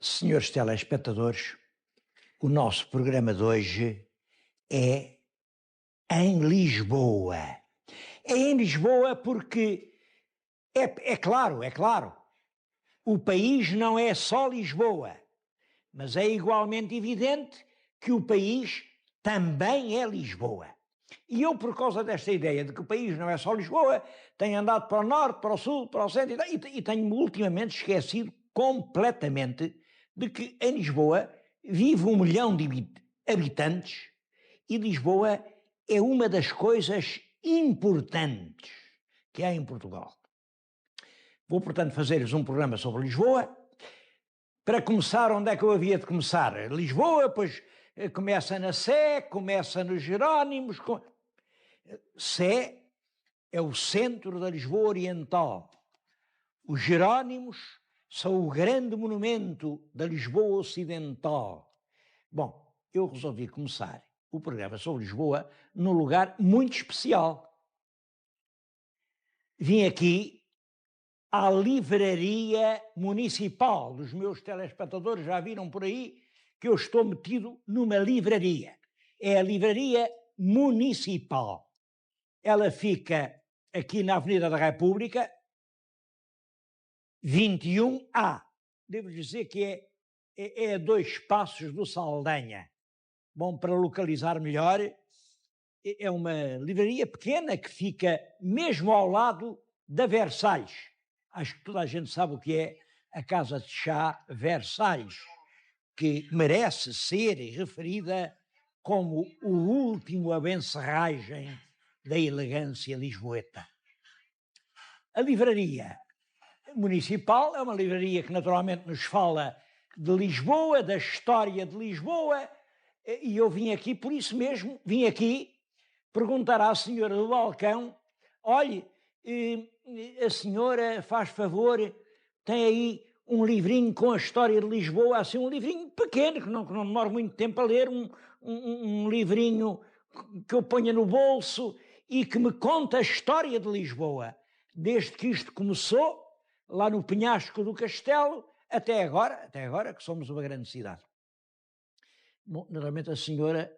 Senhores telespectadores, o nosso programa de hoje é em Lisboa. É em Lisboa porque é claro, o país não é só Lisboa, mas é igualmente evidente que o país também é Lisboa. E eu, por causa desta ideia de que o país não é só Lisboa, tenho andado para o norte, para o sul, para o centro e tenho-me ultimamente esquecido completamente de que em Lisboa vive 1 milhão de habitantes e Lisboa é uma das coisas importantes que há em Portugal. Vou, portanto, fazer-lhes um programa sobre Lisboa. Para começar, onde é que eu havia de começar? Lisboa, pois começa na Sé, começa nos Jerónimos. Sé é o centro da Lisboa Oriental. Os Jerónimos são o grande monumento da Lisboa Ocidental. Bom, eu resolvi começar o programa sobre Lisboa num lugar muito especial. Vim aqui à livraria municipal. Os meus telespectadores já viram por aí que eu estou metido numa livraria. É a livraria municipal. Ela fica aqui na Avenida da República, 21A. Devo dizer que é a 2 passos do Saldanha. Bom, para localizar melhor, é uma livraria pequena que fica mesmo ao lado da Versalhes. Acho que toda a gente sabe o que é a Casa de Chá Versalhes, que merece ser referida como o último abencerragem da elegância lisboeta. A livraria municipal é uma livraria que naturalmente nos fala de Lisboa, da história de Lisboa, e eu vim aqui, por isso mesmo, vim aqui perguntar à senhora do balcão: olhe, a senhora faz favor, tem aí um livrinho com a história de Lisboa, assim um livrinho pequeno, que não demora muito tempo a ler, um livrinho que eu ponha no bolso e que me conta a história de Lisboa, desde que isto começou, lá no penhasco do castelo, até agora que somos uma grande cidade. Bom, normalmente a senhora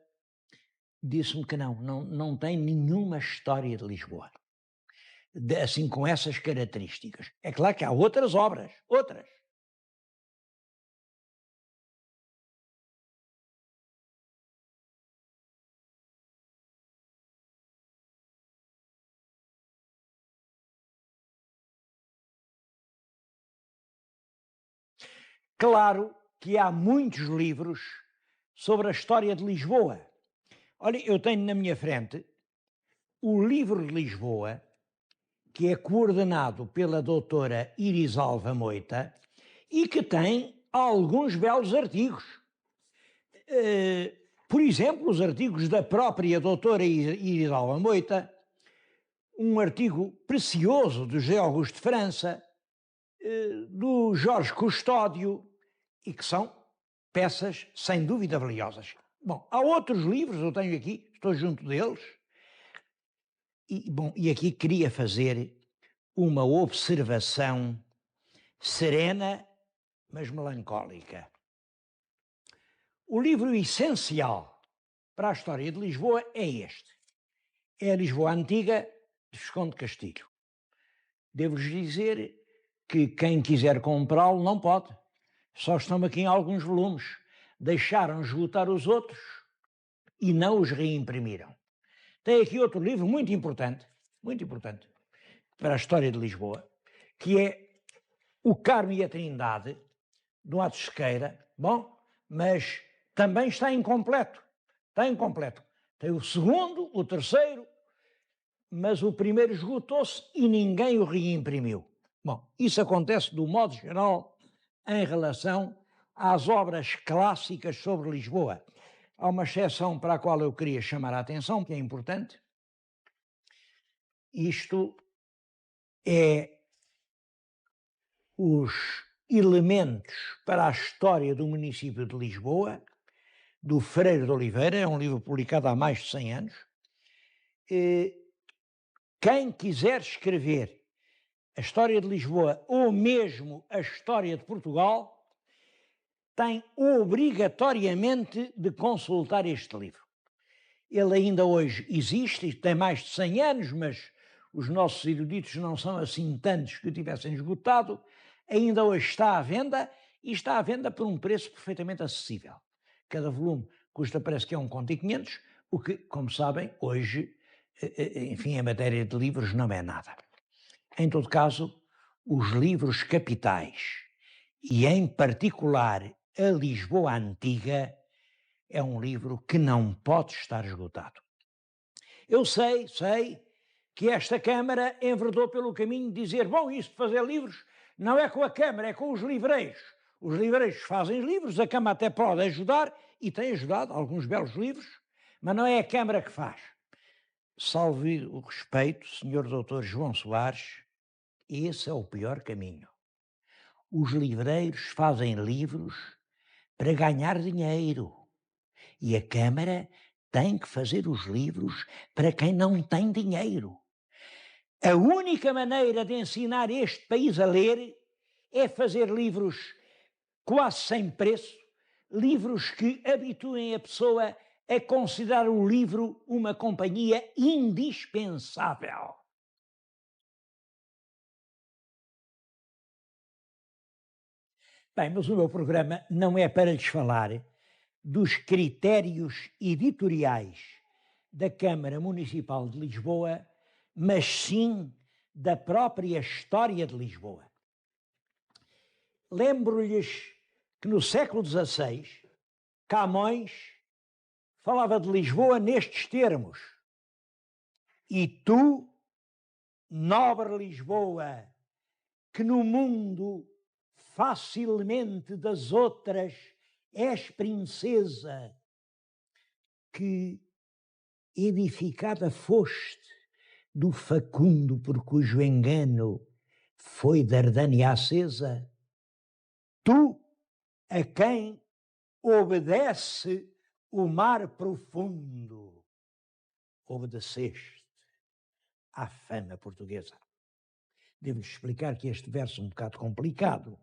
disse-me que não tem nenhuma história de Lisboa, assim com essas características. É claro que há outras obras, outras. Claro que há muitos livros sobre a história de Lisboa. Olha, eu tenho na minha frente o livro de Lisboa, que é coordenado pela doutora Irisalva Moita e que tem alguns belos artigos. Por exemplo, os artigos da própria doutora Irisalva Moita, um artigo precioso do José Augusto de França, do Jorge Custódio, e que são peças sem dúvida valiosas. Bom, há outros livros, eu tenho aqui, estou junto deles, e aqui queria fazer uma observação serena, mas melancólica. O livro essencial para a história de Lisboa é este. É a Lisboa Antiga, de Visconde Castilho. Devo-vos dizer que quem quiser comprá-lo não pode. Só estão aqui em alguns volumes. Deixaram esgotar os outros e não os reimprimiram. Tem aqui outro livro muito importante para a história de Lisboa, que é O Carmo e a Trindade, do Atos Sequeira. Bom, mas também está incompleto. Está incompleto. Tem o segundo, o terceiro, mas o primeiro esgotou-se e ninguém o reimprimiu. Bom, isso acontece do modo geral em relação às obras clássicas sobre Lisboa. Há uma exceção para a qual eu queria chamar a atenção, que é importante. Isto é os elementos para a história do município de Lisboa, do Freire de Oliveira, é um livro publicado há mais de 100 anos. Quem quiser escrever a história de Lisboa ou mesmo a história de Portugal, tem obrigatoriamente de consultar este livro. Ele ainda hoje existe, tem mais de 100 anos, mas os nossos eruditos não são assim tantos que o tivessem esgotado. Ainda hoje está à venda e está à venda por um preço perfeitamente acessível. Cada volume custa, parece que é 1,5 conto, o que, como sabem, hoje, enfim, em matéria de livros não é nada. Em todo caso, os livros capitais, e em particular a Lisboa Antiga, é um livro que não pode estar esgotado. Eu sei que esta Câmara enverdou pelo caminho de dizer, bom, isto de fazer livros não é com a Câmara, é com os livreiros. Os livreiros fazem livros, a Câmara até pode ajudar, e tem ajudado, alguns belos livros, mas não é a Câmara que faz. Salve o respeito, Sr. Dr. João Soares, esse é o pior caminho. Os livreiros fazem livros para ganhar dinheiro. E a Câmara tem que fazer os livros para quem não tem dinheiro. A única maneira de ensinar este país a ler é fazer livros quase sem preço, livros que habituem a pessoa a considerar o livro uma companhia indispensável. Bem, mas o meu programa não é para lhes falar dos critérios editoriais da Câmara Municipal de Lisboa, mas sim da própria história de Lisboa. Lembro-lhes que no século XVI, Camões falava de Lisboa nestes termos: e tu, nobre Lisboa, que no mundo facilmente das outras és princesa, que edificada foste do facundo por cujo engano foi Dardânia acesa, tu, a quem obedece o mar profundo, obedeceste à fama portuguesa. Devo-lhes explicar que este verso é um bocado complicado,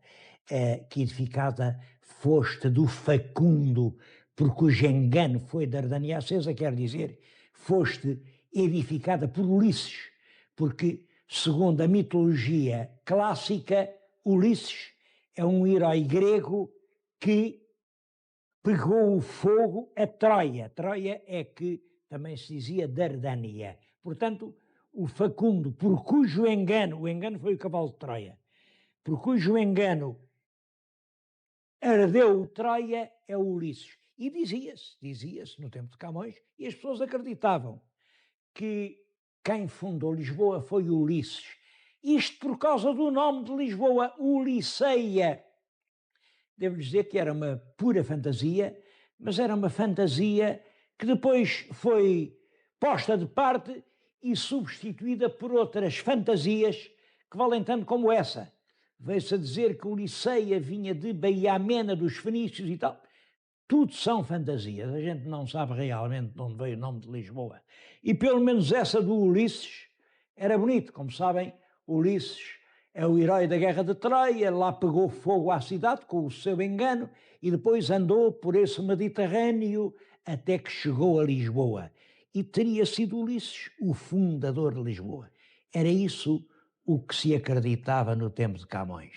que edificada foste do facundo por cujo engano foi Dardânia acesa, quer dizer, foste edificada por Ulisses, porque, segundo a mitologia clássica, Ulisses é um herói grego que pegou o fogo a Troia. Troia é que também se dizia Dardânia. Portanto, o facundo, por cujo engano, o engano foi o cavalo de Troia, por cujo engano ardeu Troia, é o Ulisses. E dizia-se no tempo de Camões, e as pessoas acreditavam que quem fundou Lisboa foi Ulisses. Isto por causa do nome de Lisboa, Ulisseia. Devo dizer que era uma pura fantasia, mas era uma fantasia que depois foi posta de parte e substituída por outras fantasias que valem tanto como essa. Veio-se a dizer que Ulisseia vinha de Baía Amena, dos fenícios e tal. Tudo são fantasias, a gente não sabe realmente de onde veio o nome de Lisboa. E pelo menos essa do Ulisses era bonito. Como sabem, Ulisses é o herói da Guerra de Troia, lá pegou fogo à cidade com o seu engano e depois andou por esse Mediterrâneo até que chegou a Lisboa. E teria sido Ulisses o fundador de Lisboa. Era isso o que se acreditava no tempo de Camões.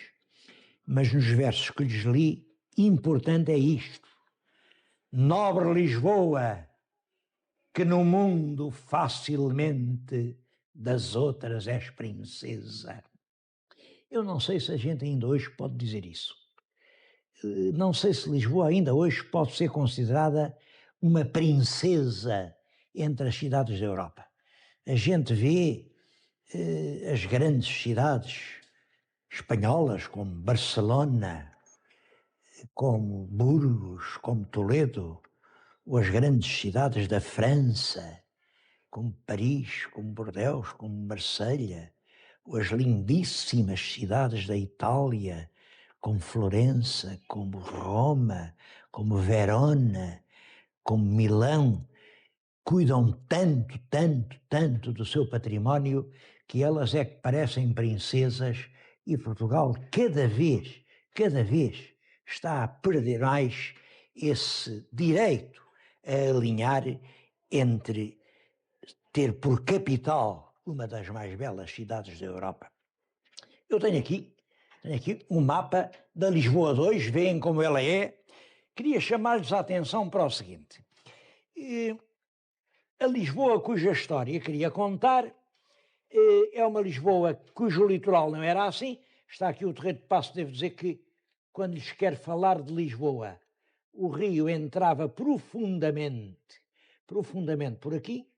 Mas nos versos que lhes li, importante é isto: nobre Lisboa, que no mundo facilmente das outras és princesa. Eu não sei se a gente ainda hoje pode dizer isso. Não sei se Lisboa ainda hoje pode ser considerada uma princesa entre as cidades da Europa. A gente vê as grandes cidades espanholas, como Barcelona, como Burgos, como Toledo, ou as grandes cidades da França, como Paris, como Bordeaux, como Marselha, ou as lindíssimas cidades da Itália, como Florença, como Roma, como Verona, como Milão, cuidam tanto, tanto, tanto do seu património que elas é que parecem princesas, e Portugal cada vez está a perder mais esse direito a alinhar entre ter por capital uma das mais belas cidades da Europa. Eu tenho aqui um mapa da Lisboa 2, veem como ela é. Queria chamar-lhes a atenção para o seguinte. A Lisboa cuja história queria contar é uma Lisboa cujo litoral não era assim. Está aqui o Terreiro de Paço, devo dizer que quando lhes quer falar de Lisboa, o rio entrava profundamente por aqui.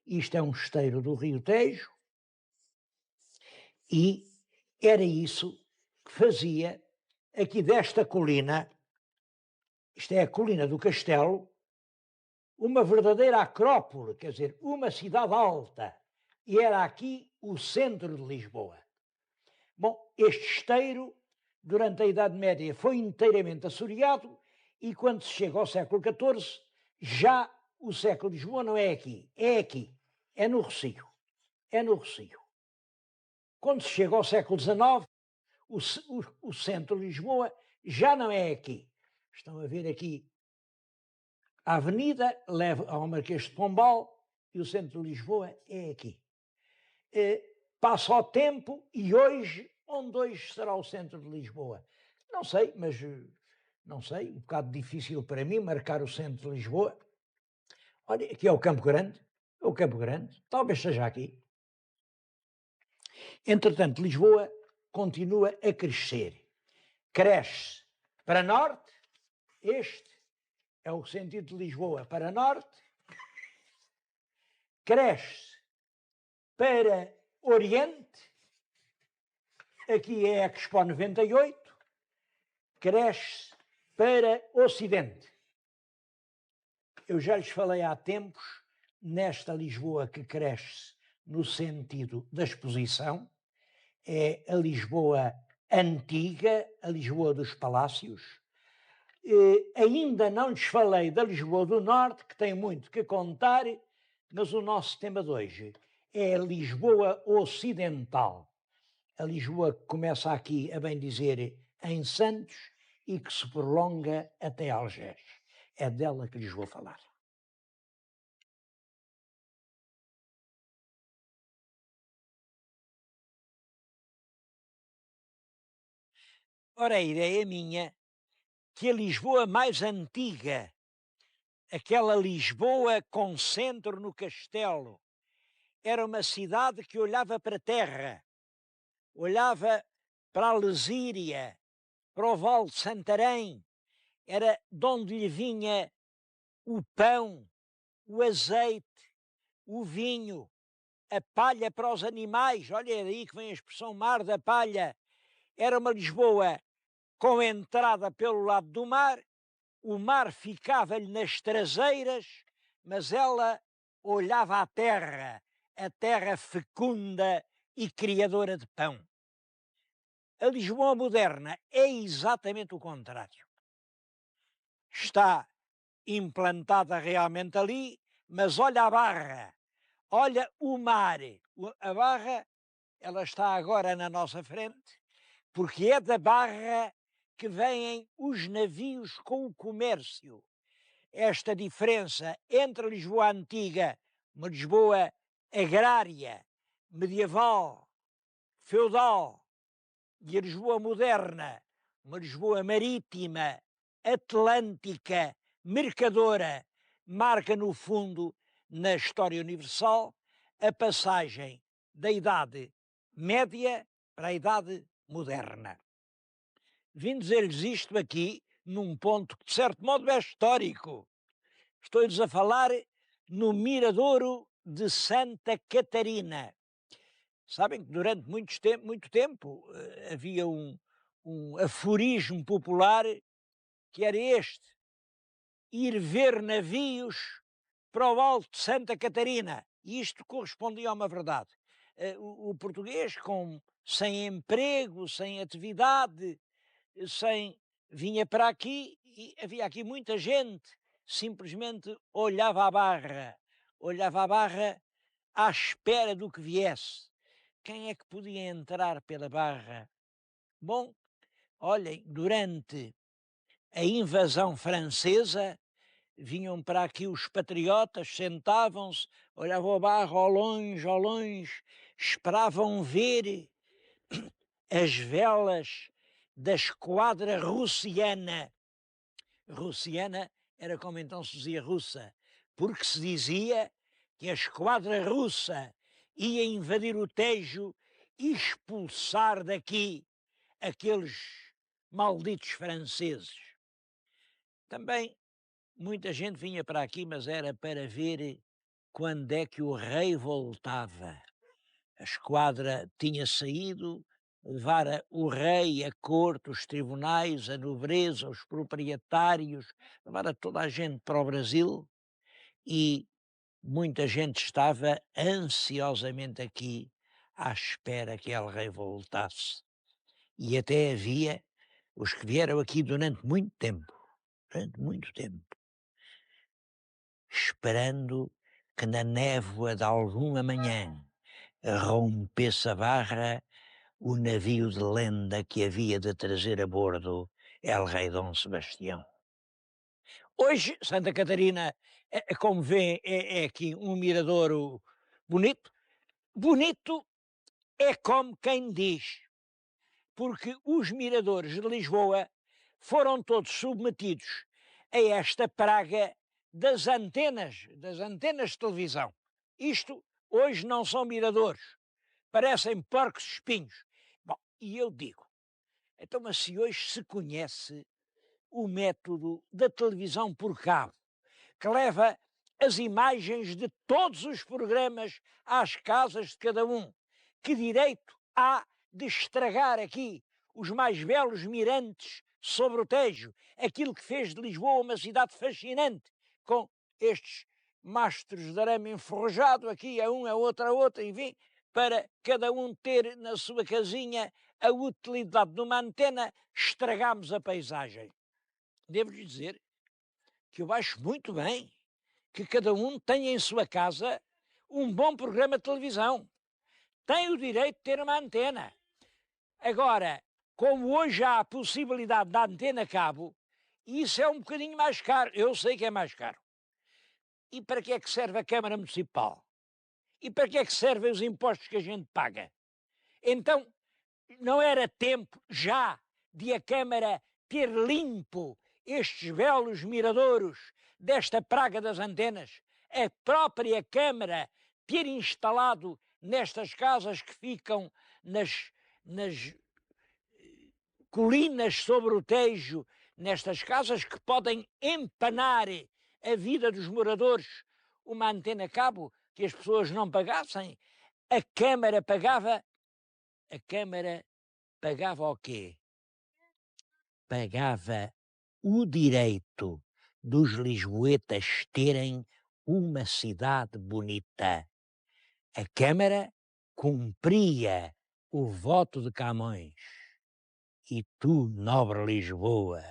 Isto é um esteiro do Rio Tejo e era isso que fazia aqui desta colina, isto é a colina do Castelo, uma verdadeira acrópole, quer dizer, uma cidade alta. E era aqui o centro de Lisboa. Bom, este esteiro, durante a Idade Média, foi inteiramente assoreado e quando se chega ao século XIV, já o século de Lisboa não é aqui, é no Rossio. É no Rossio. Quando se chega ao século XIX, o centro de Lisboa já não é aqui. Estão a ver aqui a avenida, leva ao Marquês de Pombal e o centro de Lisboa é aqui. Passa o tempo e onde hoje será o centro de Lisboa? Não sei, mas não sei, um bocado difícil para mim marcar o centro de Lisboa. Olha, aqui é o Campo Grande, talvez seja aqui. Entretanto, Lisboa continua a crescer. Cresce para norte, este é o sentido de Lisboa para norte, cresce para oriente, aqui é a Expo 98, cresce para ocidente. Eu já lhes falei há tempos nesta Lisboa que cresce no sentido da exposição, é a Lisboa antiga, a Lisboa dos palácios. Ainda não lhes falei da Lisboa do Norte, que tem muito que contar, mas o nosso tema de hoje é a Lisboa Ocidental. A Lisboa que começa aqui, a bem dizer, em Santos e que se prolonga até Algés. É dela que lhes vou falar. Ora, a ideia minha que a Lisboa mais antiga, aquela Lisboa com centro no castelo, era uma cidade que olhava para a terra, olhava para a Lesíria, para o Vale de Santarém, era de onde lhe vinha o pão, o azeite, o vinho, a palha para os animais. Olha, é daí que vem a expressão mar da palha. Era uma Lisboa com entrada pelo lado do mar, o mar ficava-lhe nas traseiras, mas ela olhava à terra, a terra fecunda e criadora de pão. A Lisboa moderna é exatamente o contrário. Está implantada realmente ali, mas olha a Barra, olha o mar. A Barra, ela está agora na nossa frente, porque é da Barra que vêm os navios com o comércio. Esta diferença entre a Lisboa antiga, uma Lisboa agrária, medieval, feudal, e a Lisboa moderna, uma Lisboa marítima, atlântica, mercadora, marca no fundo, na história universal, a passagem da Idade Média para a Idade Moderna. Vim dizer-lhes isto aqui num ponto que, de certo modo, é histórico. Estou-lhes a falar no Miradouro de Santa Catarina. Sabem que durante muito tempo havia um aforismo popular que era este: ir ver navios para o Alto de Santa Catarina. E isto correspondia a uma verdade. O português, sem emprego, sem atividade, vinha para aqui e havia aqui muita gente, simplesmente olhava à Barra à espera do que viesse. Quem é que podia entrar pela Barra? Bom, olhem, durante a invasão francesa, vinham para aqui os patriotas, sentavam-se, olhavam a barra ao longe, esperavam ver as velas da esquadra russiana. Russiana era como então se dizia russa, porque se dizia que a esquadra russa ia invadir o Tejo e expulsar daqui aqueles malditos franceses. Também muita gente vinha para aqui, mas era para ver quando é que o rei voltava. A esquadra tinha saído, levara o rei, a corte, os tribunais, a nobreza, os proprietários, levara toda a gente para o Brasil e muita gente estava ansiosamente aqui à espera que El Rei voltasse. E até havia os que vieram aqui durante muito tempo, esperando que na névoa de alguma manhã rompesse a barra o navio de lenda que havia de trazer a bordo El Rei Dom Sebastião. Hoje, Santa Catarina, como vê, é aqui um miradouro bonito. Bonito é como quem diz, porque os miradores de Lisboa foram todos submetidos a esta praga das antenas de televisão. Isto hoje não são miradores, parecem porcos espinhos. Bom, e eu digo, então, mas se hoje se conhece o método da televisão por cabo, que leva as imagens de todos os programas às casas de cada um, que direito há de estragar aqui os mais belos mirantes sobre o Tejo, aquilo que fez de Lisboa uma cidade fascinante, com estes mastros de arame enferrujado, aqui a um, a outro, enfim, para cada um ter na sua casinha a utilidade de uma antena, estragámos a paisagem. Devo-lhe dizer que eu acho muito bem que cada um tenha em sua casa um bom programa de televisão. Tem o direito de ter uma antena. Agora, como hoje há a possibilidade da antena cabo, isso é um bocadinho mais caro. Eu sei que é mais caro. E para que é que serve a Câmara Municipal? E para que é que servem os impostos que a gente paga? Então, não era tempo já de a Câmara ter limpo estes belos miradouros desta praga das antenas? A própria Câmara ter instalado nestas casas que ficam nas colinas sobre o Tejo, nestas casas que podem empanar a vida dos moradores, uma antena cabo que as pessoas não pagassem? A Câmara pagava o quê? Pagava o direito dos lisboetas terem uma cidade bonita. A Câmara cumpria o voto de Camões. E tu, nobre Lisboa,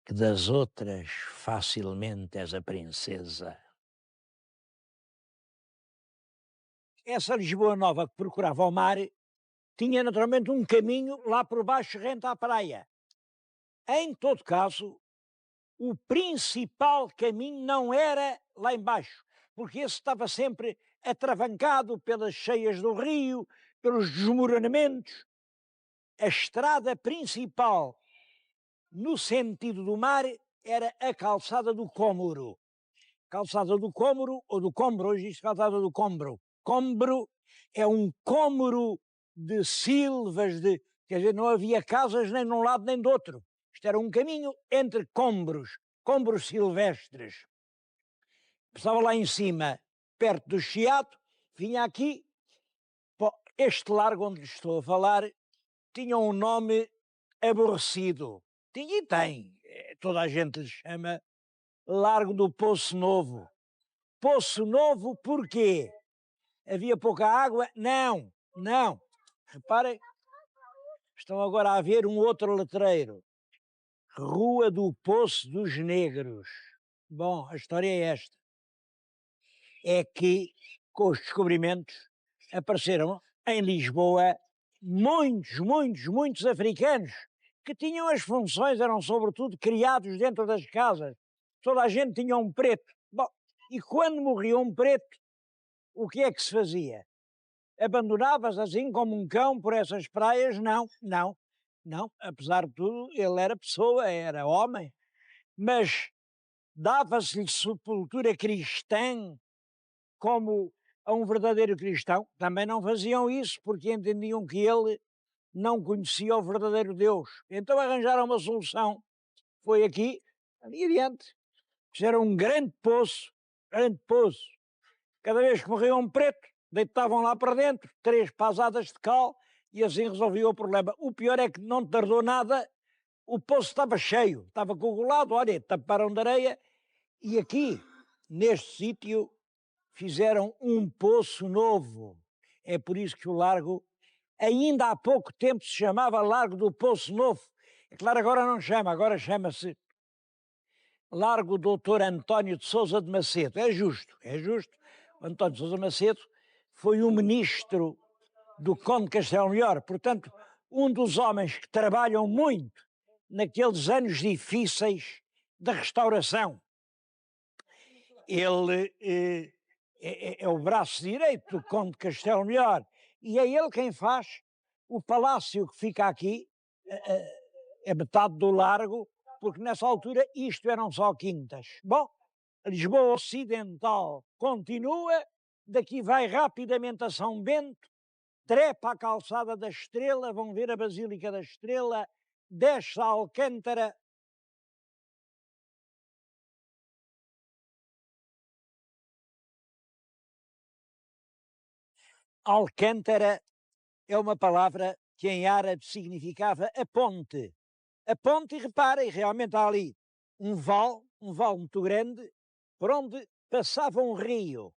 que das outras facilmente és a princesa. Essa Lisboa nova que procurava o mar tinha naturalmente um caminho lá por baixo rente à praia. Em todo caso, o principal caminho não era lá embaixo, porque esse estava sempre atravancado pelas cheias do rio, pelos desmoronamentos. A estrada principal no sentido do mar era a calçada do Cómoro. Calçada do Cómoro ou do Combro, hoje diz calçada do Combro. Combro é um cômoro de silvas, quer dizer, não havia casas nem de um lado nem do outro. Isto era um caminho entre combros silvestres. Estava lá em cima, perto do Chiado, vinha aqui. Bom, este largo onde lhe estou a falar tinha um nome aborrecido. Tinha e tem. Toda a gente lhe chama Largo do Poço Novo. Poço Novo porquê? Havia pouca água? Não. Reparem, estão agora a ver um outro letreiro. Rua do Poço dos Negros. Bom, a história é esta. É que, com os descobrimentos, apareceram em Lisboa muitos africanos que tinham as funções, eram sobretudo criados dentro das casas. Toda a gente tinha um preto. Bom, e quando morria um preto, o que é que se fazia? Abandonava-se assim como um cão por essas praias? Não, não, não. Apesar de tudo, ele era pessoa, era homem, mas dava-se-lhe sepultura cristã como a um verdadeiro cristão. Também não faziam isso porque entendiam que ele não conhecia o verdadeiro Deus. Então arranjaram uma solução. Foi aqui, ali adiante. Fizeram um grande poço, grande poço. Cada vez que morria um preto, deitavam lá para dentro 3 pasadas de cal e assim resolvia o problema. O pior é que não tardou nada, o poço estava cheio, estava coagulado, olha, taparam de areia e aqui, neste sítio, fizeram um poço novo. É por isso que o largo, ainda há pouco tempo, se chamava Largo do Poço Novo. É claro, agora não chama, agora chama-se Largo Doutor António de Sousa de Macedo. É justo, é justo. O António de Sousa Macedo foi um ministro do Conde Castelo Melhor, portanto, um dos homens que trabalham muito naqueles anos difíceis da restauração. Ele é o braço direito do Conde de Castelo Melhor e é ele quem faz o palácio que fica aqui, é metade do largo, porque nessa altura isto eram só quintas. Bom, Lisboa Ocidental continua, daqui vai rapidamente a São Bento, trepa a calçada da Estrela, vão ver a Basílica da Estrela, desce a Alcântara. Alcântara é uma palavra que em árabe significava a ponte. A ponte, e reparem, realmente há ali um vale muito grande, por onde passava um rio.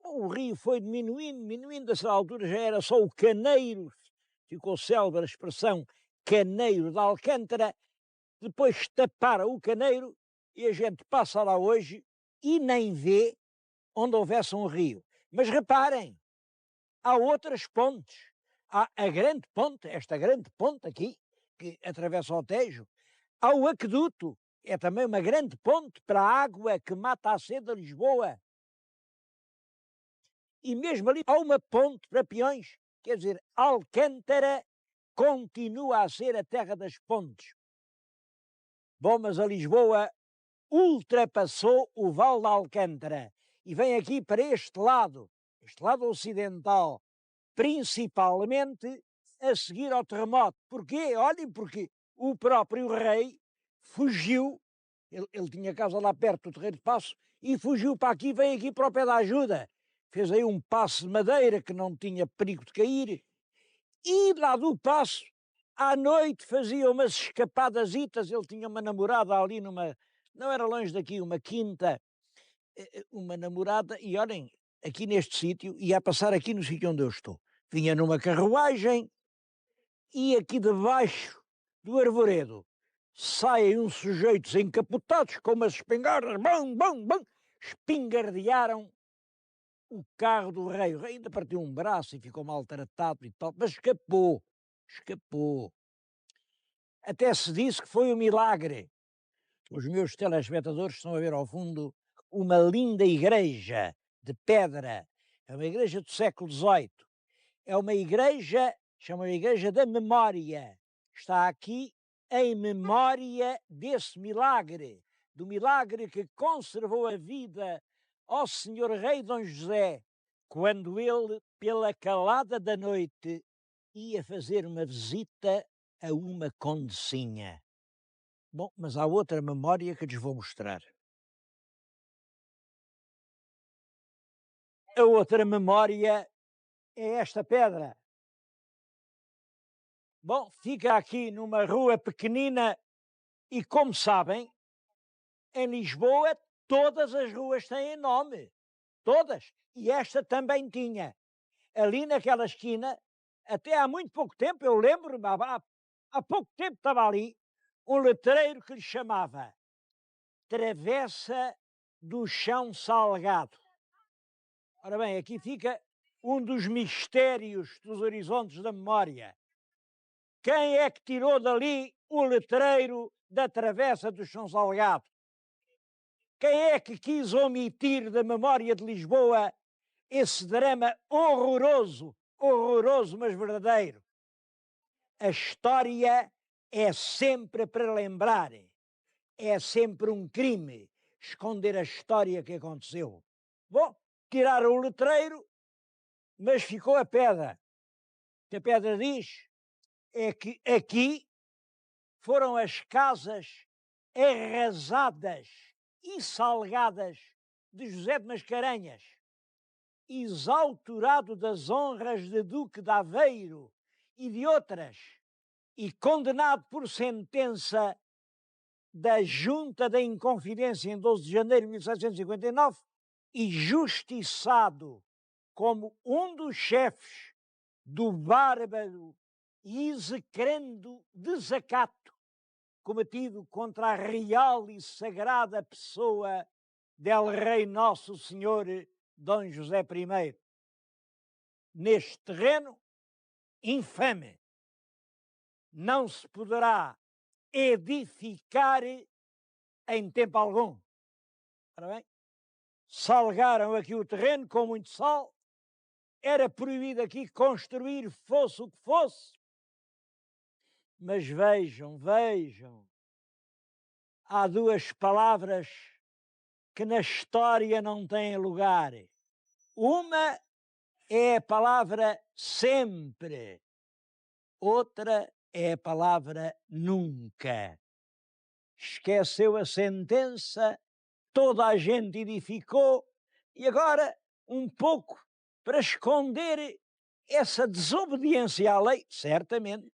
O rio foi diminuindo, a certa altura já era só o Caneiro, ficou célebre a expressão Caneiro de Alcântara, depois taparam o Caneiro e a gente passa lá hoje e nem vê onde houvesse um rio. Mas reparem, há outras pontes. Há a grande ponte, esta grande ponte aqui, que atravessa o Tejo. Há o aqueduto, é também uma grande ponte para a água que mata a sede de Lisboa. E mesmo ali há uma ponte para peões. Quer dizer, Alcântara continua a ser a terra das pontes. Bom, mas a Lisboa ultrapassou o Val de Alcântara e vem aqui para este lado ocidental, principalmente a seguir ao terremoto. Porquê? Olhem, porque o próprio rei fugiu, ele tinha casa lá perto do Terreiro de Paço, e fugiu para aqui, veio aqui para o pé da ajuda. Fez aí um passo de madeira que não tinha perigo de cair, e lá do passo, à noite fazia umas escapadasitas, ele tinha uma namorada ali numa, não era longe daqui, uma quinta, uma namorada, e olhem, aqui neste sítio, ia a passar aqui no sítio onde eu estou. Vinha numa carruagem e aqui debaixo do arvoredo saem uns sujeitos encapotados com umas espingardas, bam, bam, bam, espingardearam o carro do rei. O rei ainda partiu um braço e ficou maltratado e tal, mas escapou, escapou. Até se disse que foi um milagre. Os meus telespectadores estão a ver ao fundo uma linda igreja de pedra. É uma igreja do século XVIII. É uma igreja, chama a Igreja da Memória. Está aqui em memória desse milagre, do milagre que conservou a vida ao Senhor Rei Dom José, quando ele, pela calada da noite, ia fazer uma visita a uma condecinha. Bom, mas há outra memória que lhes vou mostrar. A outra memória é esta pedra. Bom, fica aqui numa rua pequenina e, como sabem, em Lisboa todas as ruas têm nome. Todas. E esta também tinha. Ali naquela esquina, até há muito pouco tempo, eu lembro-me, há pouco tempo estava ali um letreiro que lhe chamava Travessa do Chão Salgado. Ora bem, aqui fica um dos mistérios dos horizontes da memória. Quem é que tirou dali o letreiro da Travessa do Chão Salgado? Quem é que quis omitir da memória de Lisboa esse drama horroroso, horroroso, mas verdadeiro? A história é sempre para lembrar, é sempre um crime esconder a história que aconteceu. Bom, tiraram o letreiro, mas ficou a pedra. O que a pedra diz é que aqui foram as casas arrasadas e salgadas de José de Mascarenhas, exalturado das honras de Duque de Aveiro e de outras, e condenado por sentença da Junta da Inconfidência em 12 de janeiro de 1759 e justiçado como um dos chefes do bárbaro e execrando desacato cometido contra a real e sagrada pessoa del Rei Nosso Senhor Dom José I. Neste terreno infame não se poderá edificar em tempo algum. Ora bem, salgaram aqui o terreno com muito sal, era proibido aqui construir, fosse o que fosse. Mas vejam, há duas palavras que na história não têm lugar. Uma é a palavra sempre, outra é a palavra nunca. Esqueceu a sentença, toda a gente edificou e agora, um pouco para esconder essa desobediência à lei, certamente,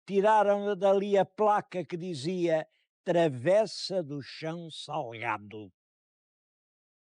tiraram dali a placa que dizia Travessa do Chão Salgado.